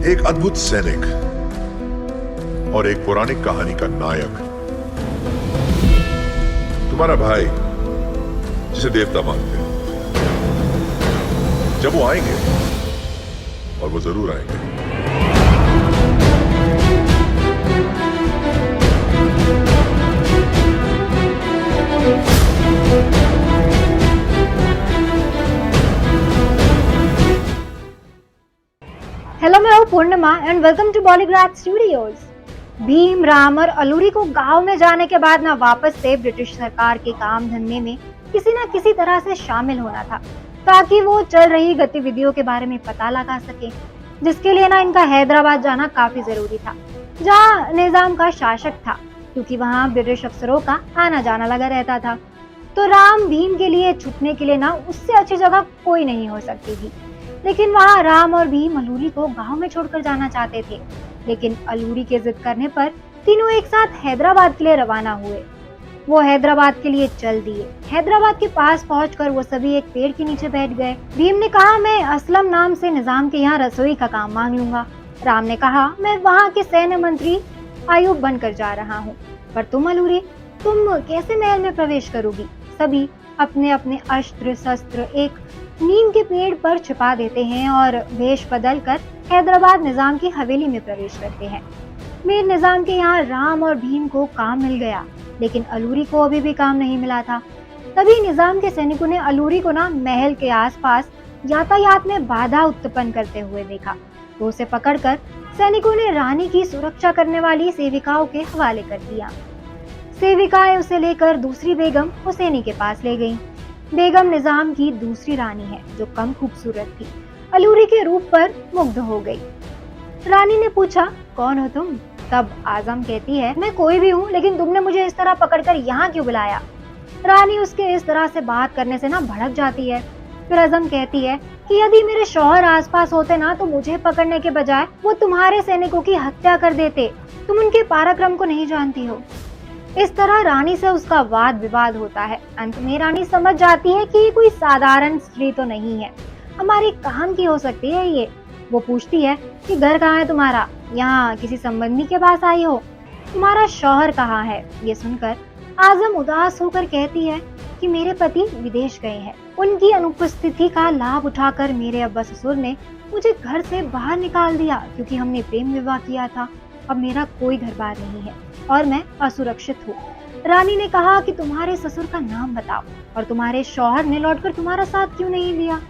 एक अद्भुत सैनिक और एक पौराणिक कहानी का नायक, तुम्हारा भाई जिसे देवता मानते हैं। जब वो आएंगे, और वो जरूर आएंगे, हेलो, मैं हूँ Purnima and welcome to Bollygraph studios. Bheem, Ram और अलूरी को गांव में जाने के बाद ना वापस से ब्रिटिश सरकार के काम धंधे में किसी न किसी तरह से शामिल होना था, ताकि वो चल रही गतिविधियों के बारे में पता लगा सके, जिसके लिए ना इनका हैदराबाद जाना काफी जरूरी था, जहाँ निजाम का शासक था, क्योंकि वहाँ ब्रिटिश अफसरों का आना जाना लगा रहता था। तो राम भीम के लिए छुपने के लिए ना उससे अच्छी जगह कोई नहीं हो सकती थी। लेकिन वहाँ राम और भीम अलूरी को गांव में छोड़कर जाना चाहते थे, लेकिन अलूरी के जिद करने पर तीनों एक साथ हैदराबाद के लिए रवाना हुए। वो हैदराबाद के लिए चल दिए। हैदराबाद के पास पहुंचकर वो सभी एक पेड़ के नीचे बैठ गए। भीम ने कहा, मैं असलम नाम से निजाम के यहाँ रसोई का काम मांग लूंगा। राम ने कहा, मैं वहाँ के सैन्य मंत्री आयुब बनकर जा रहा हूँ। पर तुम अलूरी, तुम कैसे महल में प्रवेश करोगी? सभी अपने अपने अस्त्र शस्त्र एक नीम के पेड़ पर छिपा देते हैं और वेश बदल कर हैदराबाद निजाम की हवेली में प्रवेश करते हैं। मीर निजाम के यहाँ राम और भीम को काम मिल गया, लेकिन अलूरी को अभी भी काम नहीं मिला था। तभी निजाम के सैनिकों ने अलूरी को ना महल के आसपास यातायात में बाधा उत्पन्न करते हुए देखा, तो उसे पकड़कर सैनिकों ने रानी की सुरक्षा करने वाली सेविकाओं के हवाले कर दिया। सेविकाएं उसे लेकर दूसरी बेगम हुसैनी के पास ले गईं। बेगम निजाम की दूसरी रानी है, जो कम खूबसूरत थी। अलूरी के रूप पर मुग्ध हो गई। रानी ने पूछा, कौन हो तुम? तब आजम कहती है, मैं कोई भी हूँ, लेकिन तुमने मुझे इस तरह पकड़कर यहाँ क्यों बुलाया? रानी उसके इस तरह से बात करने से ना भड़क जाती है। फिर आजम कहती है कि यदि मेरे शौहर आसपास होते ना, तो मुझे पकड़ने के बजाय वो तुम्हारे सैनिकों की हत्या कर देते। तुम उनके पराक्रम को नहीं जानती हो। इस तरह रानी से उसका वाद विवाद होता है। अंत में रानी समझ जाती है कि ये कोई साधारण स्त्री तो नहीं है, हमारी काम की हो सकती है ये। वो पूछती है कि घर कहाँ है तुम्हारा? यहाँ किसी संबंधी के पास आई हो? तुम्हारा शौहर कहाँ है? ये सुनकर आजम उदास होकर कहती है कि मेरे पति विदेश गए हैं। उनकी अनुपस्थिति का लाभ उठाकर मेरे अब्बा ससुर ने मुझे घर से बाहर निकाल दिया, क्योंकि हमने प्रेम विवाह किया था। अब मेरा कोई घर बार नहीं है और मैं असुरक्षित हूँ। रानी ने कहा कि तुम्हारे ससुर का नाम बताओ और तुम्हारे शौहर ने लौटकर तुम्हारा साथ क्यों नहीं दिया?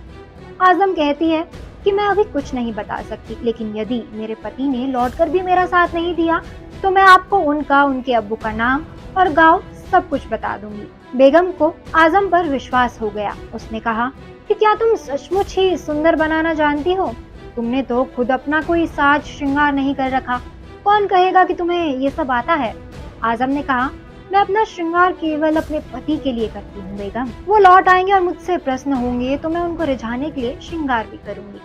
आजम कहती है कि मैं अभी कुछ नहीं बता सकती, लेकिन यदि मेरे पति ने लौटकर भी मेरा साथ नहीं दिया, तो मैं आपको उनका, उनके अब्बू का नाम और गाँव सब कुछ बता दूंगी। बेगम को आजम पर विश्वास हो गया। उसने कहा कि क्या तुम सचमुच ही सुंदर बनाना जानती हो? तुमने तो खुद अपना कोई साज श्रृंगार नहीं कर रखा, कौन कहेगा कि तुम्हें ये सब आता है? आजम ने कहा, मैं अपना श्रृंगार केवल अपने पति के लिए करती हूँ बेगम। वो लौट आएंगे और मुझसे प्रश्न होंगे, तो मैं उनको रिझाने के लिए श्रृंगार भी करूंगी।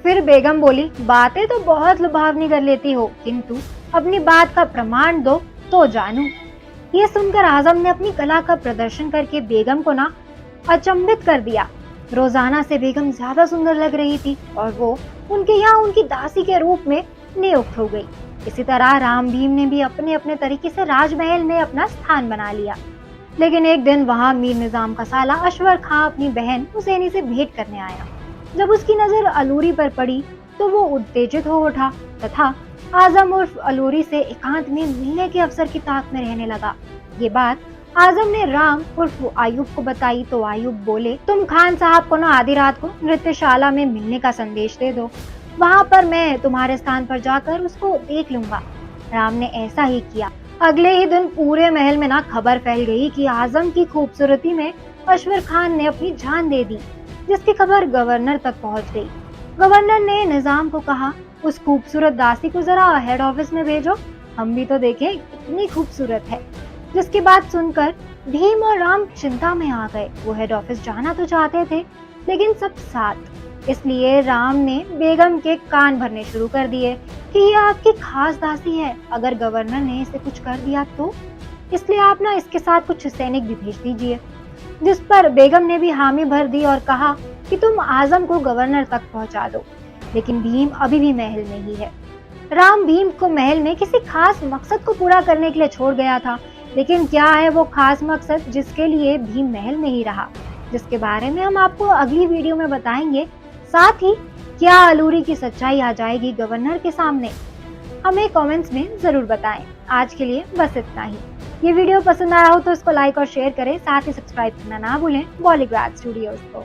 फिर बेगम बोली, बातें तो बहुत लुभावनी कर लेती हो, किंतु अपनी बात का प्रमाण दो तो जानूं। ये सुनकर आजम ने अपनी कला का प्रदर्शन करके बेगम को ना अचंभित कर दिया। रोजाना से बेगम ज्यादा सुंदर लग रही थी और वो उनके यहाँ उनकी दासी के रूप में नियुक्त हो गई। इसी तरह राम भीम ने भी अपने अपने तरीके से राजमहल में अपना स्थान बना लिया। लेकिन एक दिन वहां मीर निजाम का साला अश्वर खां अपनी बहन हुसैनी से भेंट करने आया। जब उसकी नजर अलूरी पर पड़ी तो वो उत्तेजित हो उठा तथा आजम उर्फ अलूरी से एकांत में मिलने के अवसर की ताक में रहने लगा। ये बात आजम ने राम उर्फ आयुब को बताई तो आयुब बोले, तुम खान साहब को ना आधी रात को नृत्यशाला में मिलने का संदेश दे दो, वहाँ पर मैं तुम्हारे स्थान पर जाकर उसको देख लूंगा। राम ने ऐसा ही किया। अगले ही दिन पूरे महल में ना खबर फैल गई कि आजम की खूबसूरती में अश्वर खान ने अपनी जान दे दी, जिसकी खबर गवर्नर तक पहुंच गई। गवर्नर ने निजाम को कहा, उस खूबसूरत दासी को जरा हेड ऑफिस में भेजो, हम भी तो देखें कितनी खूबसूरत है। जिसकी बात सुनकर भीम और राम चिंता में आ गए। वो हेड ऑफिस जाना तो चाहते थे, लेकिन सब साथ, इसलिए राम ने बेगम के कान भरने शुरू कर दिए कि ये आपकी खास दासी है, अगर गवर्नर ने इसे कुछ कर दिया तो, इसलिए आप ना इसके साथ कुछ सैनिक भी भेज दीजिए। जिस पर बेगम ने भी हामी भर दी और कहा कि तुम आजम को गवर्नर तक पहुंचा दो। लेकिन भीम अभी भी महल में ही है। राम भीम को महल में किसी खास मकसद को पूरा करने के लिए छोड़ गया था, लेकिन क्या है वो खास मकसद जिसके लिए भीम महल में ही रहा, जिसके बारे में हम आपको अगली वीडियो में बताएंगे। साथ ही क्या अलूरी की सच्चाई आ जाएगी गवर्नर के सामने, हमें कमेंट्स में जरूर बताएं। आज के लिए बस इतना ही। ये वीडियो पसंद आया हो तो इसको लाइक और शेयर करें, साथ ही सब्सक्राइब करना ना भूलें बॉलीग्राड स्टूडियोज को।